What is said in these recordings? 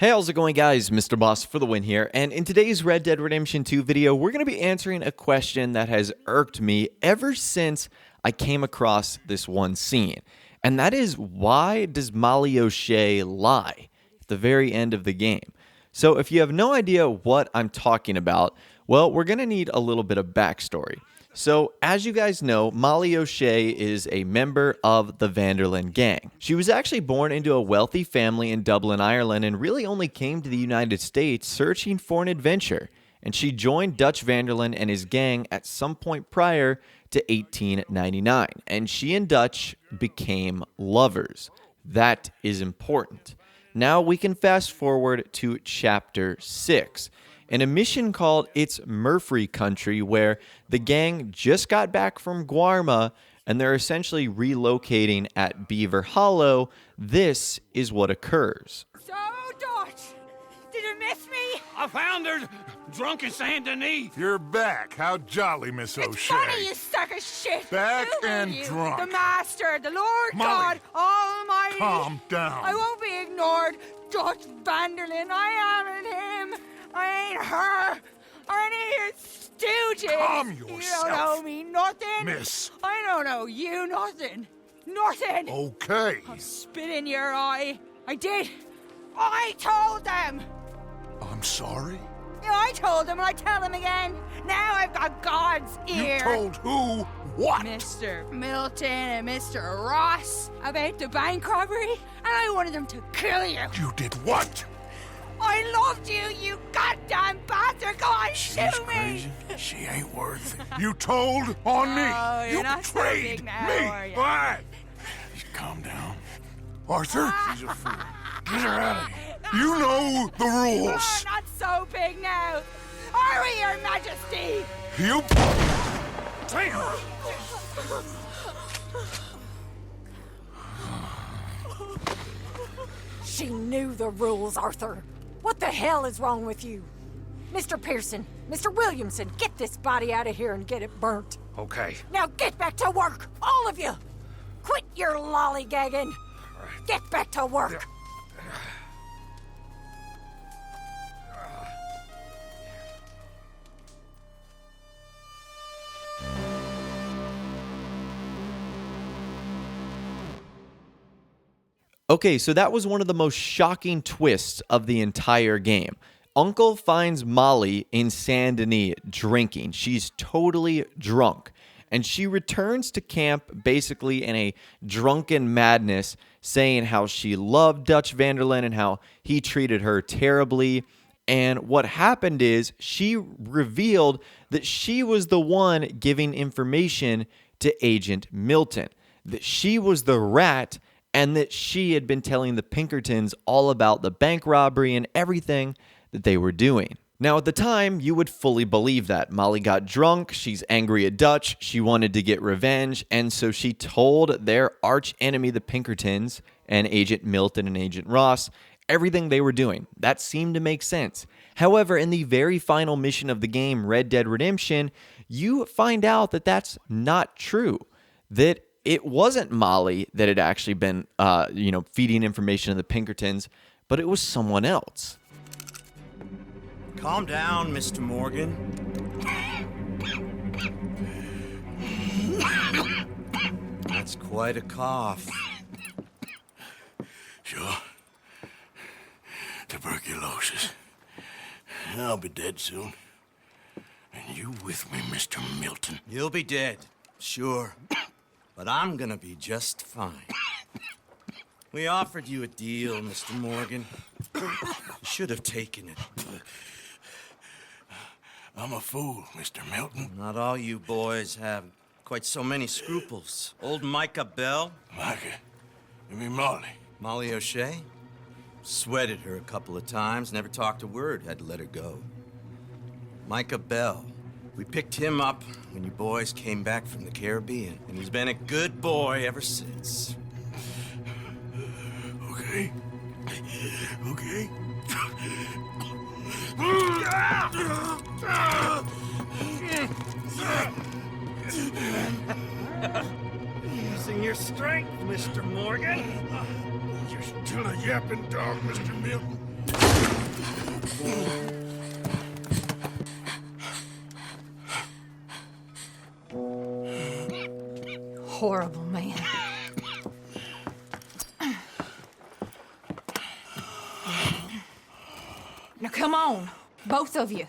Hey, how's it going, guys? Mr. Boss for the win here, and in today's Red Dead Redemption 2 video, we're going to be answering a question that has irked me ever since I came across this one scene, and that is, why does Molly O Shea lie at the very end of the game? So if you have no idea what I'm talking about, well, we're going to need a little bit of backstory. So, as you guys know, Molly O Shea is a member of the Van der Linde gang. She was actually born into a wealthy family in Dublin, Ireland, and really only came to the United States searching for an adventure. And she joined Dutch Van der Linde and his gang at some point prior to 1899. And she and Dutch became lovers. That is important. Now we can fast forward to Chapter 6. In a mission called It's Murphy Country, where the gang just got back from Guarma and they're essentially relocating at Beaver Hollow, this is what occurs. So, Dutch, did you miss me? I found her drunk in Saint Denis. You're back. How jolly, Miss It's O'Shea. funny, you sack of shit. Back Who are and you? drunk. The Master, the Lord Molly, God Almighty. calm down. I won't be ignored. Dutch Van der Linde, I am him. I ain't her. Or any of your stooges. Calm You yourself. don't owe me nothing. Miss. I don't owe you nothing. Nothing. Okay. I'll spit in your eye. I did. I told them. I'm sorry? Yeah, I told them and I tell them again. Now I've got God's ear. You told who what? Mr. Milton and Mr. Ross about the bank robbery, and I wanted them to kill you. You did what? I loved you, you goddamn bastard! Go on, shoot me! She ain't worth it. You told on me. Oh, you're You not so betrayed big now, me. are you? All right. Calm down. Arthur, she's a fool. Get her out of here. You know the Oh, rules. not so big now. Are we, Your Majesty? You... Damn. She knew the rules, Arthur. What the hell is wrong with you? Mr. Pearson, Mr. Williamson, get this body out of here and get it burnt. Okay. Now get back to work, all of you! Quit your lollygagging! Get back to work! Okay, so that was one of the most shocking twists of the entire game. Uncle finds Molly in Saint Denis drinking. She's totally drunk. And she returns to camp basically in a drunken madness, saying how she loved Dutch Van der Linde and how he treated her terribly. And what happened is she revealed that she was the one giving information to Agent Milton, that she was the rat, and that she had been telling the Pinkertons all about the bank robbery and everything that they were doing. Now, at the time, you would fully believe that. Molly got drunk, she's angry at Dutch, she wanted to get revenge, and so she told their arch enemy, the Pinkertons, and Agent Milton and Agent Ross, everything they were doing. That seemed to make sense. However, in the very final mission of the game, Red Dead Redemption, you find out that that's not true. That it wasn't Molly that had actually been, feeding information to the Pinkertons, but it was someone else. Calm down, Mr. Morgan. That's quite a cough. Sure. Tuberculosis. I'll be dead soon. And you with me, Mr. Milton? You'll be dead, sure. But I'm gonna be just fine. We offered you a deal, Mr. Morgan. You should have taken it. I'm a fool, Mr. Milton. Not all you boys have quite so many scruples. Old Micah Bell, Micah, you mean Molly? Molly O Shea, sweated her a couple of times, never talked a word, had to let her go. Micah Bell, we picked him up when you boys came back from the Caribbean, and he's been a good boy ever since. Okay. Okay. Using your strength, Mr. Morgan. You're still a yapping dog, Mr. Milton. Horrible man. Now come on, both of you.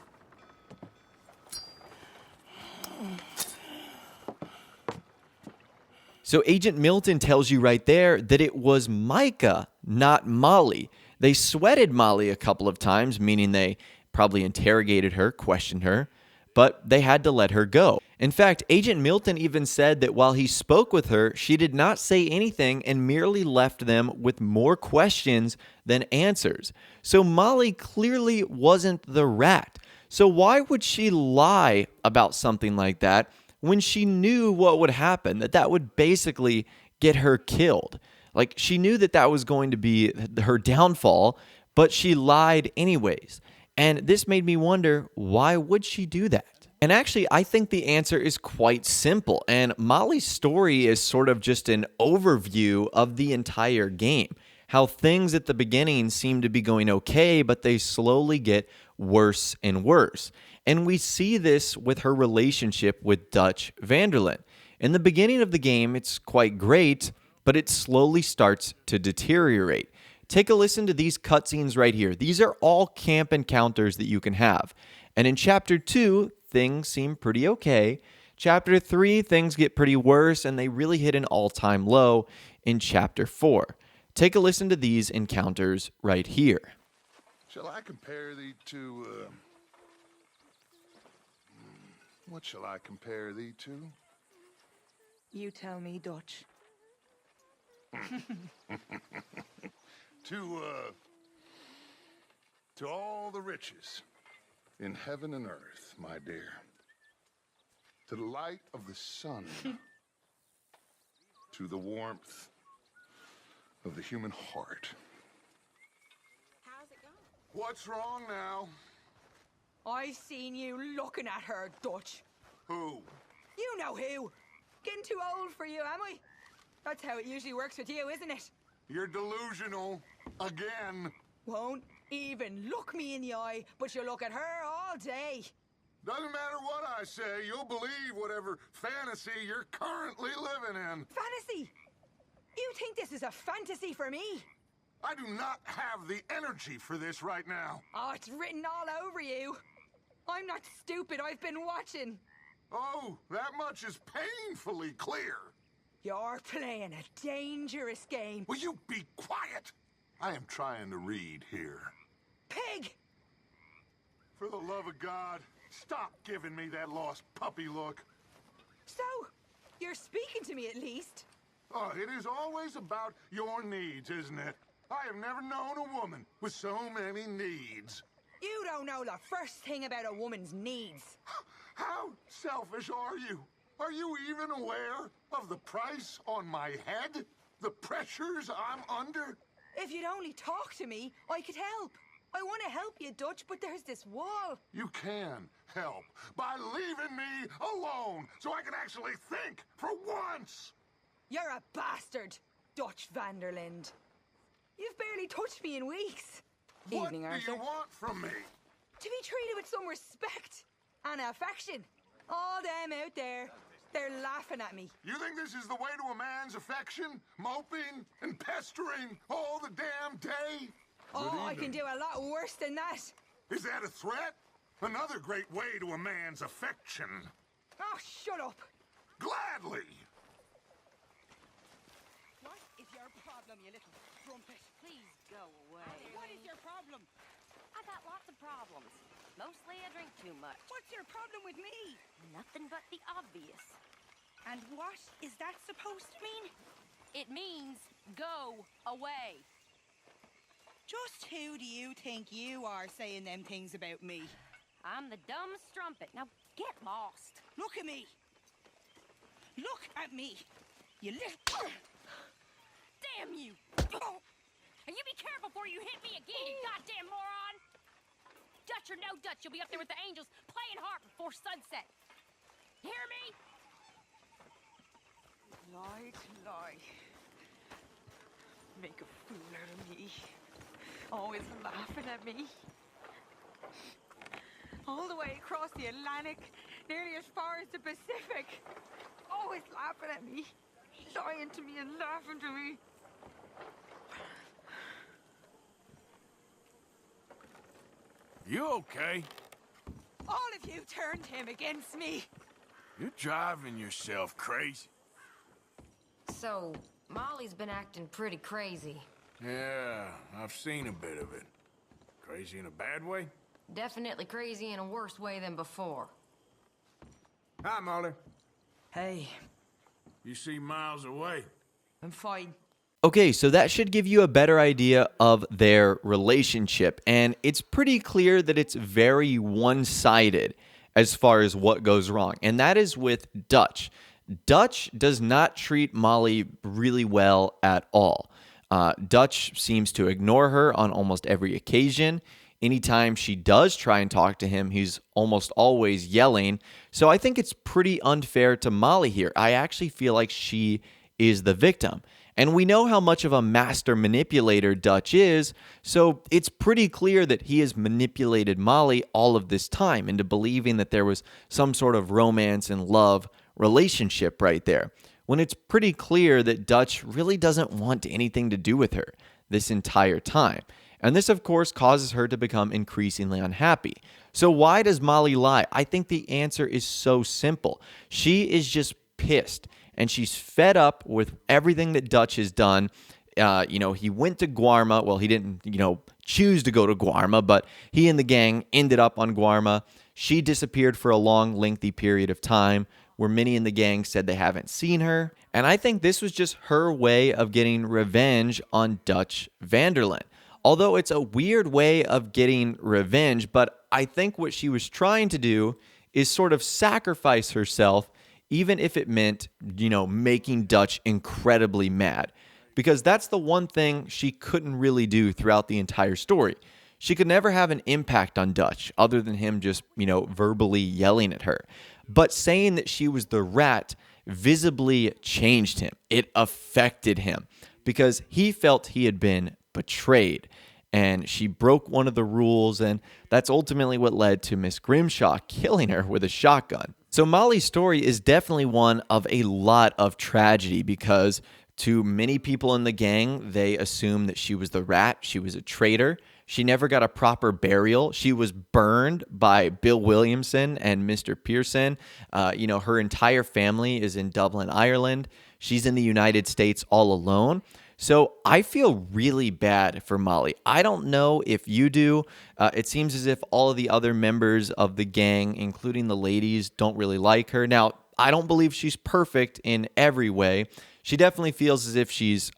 So Agent Milton tells you right there that it was Micah, not Molly. They sweated Molly a couple of times, meaning they probably interrogated her, questioned her, but they had to let her go. In fact, Agent Milton even said that while he spoke with her, she did not say anything and merely left them with more questions than answers. So Molly clearly wasn't the rat. So why would she lie about something like that when she knew what would happen, that would basically get her killed? Like, she knew that was going to be her downfall, but she lied anyways. And this made me wonder, why would she do that? And actually, I think the answer is quite simple. And Molly's story is sort of just an overview of the entire game. How things at the beginning seem to be going okay, but they slowly get worse and worse. And we see this with her relationship with Dutch van der Linde. In the beginning of the game, it's quite great, but it slowly starts to deteriorate. Take a listen to these cutscenes right here. These are all camp encounters that you can have. And in Chapter 2, things seem pretty okay. Chapter 3, things get pretty worse, and they really hit an all-time low in Chapter 4. Take a listen to these encounters right here. Shall I compare thee to, what shall I compare thee to? You tell me, Dutch. To all the riches in heaven and earth, my dear. To the light of the sun. To the warmth of the human heart. How's it going? What's wrong now? I've seen you looking at her, Dutch. Who? You know who. Getting too old for you, am I? That's how it usually works with you, isn't it? You're delusional. Again. Won't even look me in the eye, but you look at her all day. Doesn't matter what I say, you'll believe whatever fantasy you're currently living in. Fantasy? You think this is a fantasy for me? I do not have the energy for this right now. Oh, it's written all over you. I'm not stupid, I've been watching. Oh, that much is painfully clear. You're playing a dangerous game. Will you be quiet? I am trying to read here. Pig! For the love of God, stop giving me that lost puppy look. So, you're speaking to me at least. Oh, it is always about your needs, isn't it? I have never known a woman with so many needs. You don't know the first thing about a woman's needs. How selfish are you? Are you even aware of the price on my head? The pressures I'm under? If you'd only talk to me, I could help. I want to help you, Dutch, but there's this wall. You can help by leaving me alone so I can actually think for once. You're a bastard, Dutch van der Linde. You've barely touched me in weeks. What Evening, do Arthur. you want from me? To be treated with some respect and affection. All them out there, they're laughing at me. You think this is the way to a man's affection? Moping and pestering all the damn day? Oh, I can do a lot worse than that. Is that a threat? Another great way to a man's affection. Oh, shut up. Gladly. What is your problem, you little trumpet? Please go away. What is your problem? I got lots of problems. Mostly I drink too much. What's your problem with me? Nothing but the obvious. And what is that supposed to mean? It means go away. Just who do you think you are saying them things about me? I'm the dumb strumpet. Now get lost. Look at me. Look at me. You little... Damn you! And you be careful before you hit me again, you goddamn moron! Dutch or no Dutch, you'll be up there with the angels playing harp before sunset. Hear me? Lie to lie. Make a fool out of me. Always laughing at me. all the way across the Atlantic, nearly as far as the Pacific. Always laughing at me, lying to me and laughing to me. You okay? All of you turned him against me. You're driving yourself crazy. So, Molly's been acting pretty crazy. Yeah, I've seen a bit of it. Crazy in a bad way? Definitely crazy in a worse way than before. Hi, Molly. Hey, You seem miles away. I'm fine. Okay, so that should give you a better idea of their relationship. And it's pretty clear that it's very one-sided as far as what goes wrong. And that is with Dutch. Dutch does not treat Molly really well at all. Dutch seems to ignore her on almost every occasion. Anytime she does try and talk to him, he's almost always yelling. So I think it's pretty unfair to Molly here. I actually feel like she is the victim. And we know how much of a master manipulator Dutch is, so it's pretty clear that he has manipulated Molly all of this time into believing that there was some sort of romance and love relationship right there, when it's pretty clear that Dutch really doesn't want anything to do with her this entire time. And this, of course, causes her to become increasingly unhappy. So why does Molly lie? I think the answer is so simple. She is just pissed, and she's fed up with everything that Dutch has done. He went to Guarma. Well, he didn't, choose to go to Guarma, but he and the gang ended up on Guarma. She disappeared for a long, lengthy period of time, where many in the gang said they haven't seen her. And I think this was just her way of getting revenge on Dutch van der Linde. Although it's a weird way of getting revenge, but I think what she was trying to do is sort of sacrifice herself, even if it meant, making Dutch incredibly mad. Because that's the one thing she couldn't really do throughout the entire story. She could never have an impact on Dutch other than him just, verbally yelling at her. But saying that she was the rat visibly changed him. It affected him because he felt he had been betrayed, and she broke one of the rules, and that's ultimately what led to Miss Grimshaw killing her with a shotgun. So Molly's story is definitely one of a lot of tragedy because to many people in the gang, they assumed that she was the rat, she was a traitor. She never got a proper burial. She was burned by Bill Williamson and Mr. Pearson. Her entire family is in Dublin, Ireland. She's in the United States all alone. So I feel really bad for Molly. I don't know if you do. It seems as if all of the other members of the gang, including the ladies, don't really like her. Now, I don't believe she's perfect in every way. She definitely feels as if she's,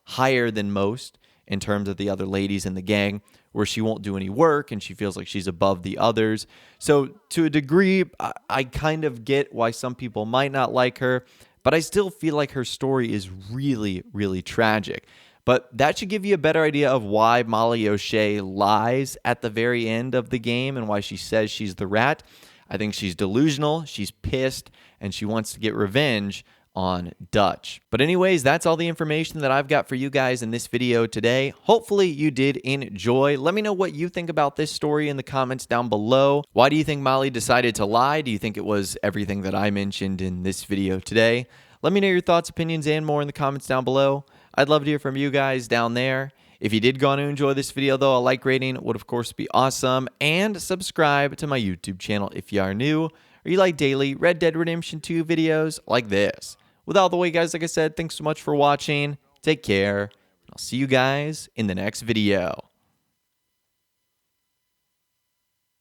higher than most in terms of the other ladies in the gang, where she won't do any work and she feels like she's above the others. So to a degree, I kind of get why some people might not like her. But I still feel like her story is really, really tragic. But that should give you a better idea of why Molly O Shea lies at the very end of the game and why she says she's the rat. I think she's delusional, she's pissed, and she wants to get revenge on Dutch. But anyways, that's all the information that I've got for you guys in this video today. Hopefully you did enjoy. Let me know what you think about this story in the comments down below. Why do you think Molly decided to lie? Do you think it was everything that I mentioned in this video today? Let me know your thoughts, opinions, and more in the comments down below. I'd love to hear from you guys down there. If you did go on to enjoy this video, though, a like rating would, of course, be awesome. And subscribe to my YouTube channel if you are new or you like daily Red Dead Redemption 2 videos like this. With all the way, guys, like I said, thanks so much for watching. Take care. I'll see you guys in the next video.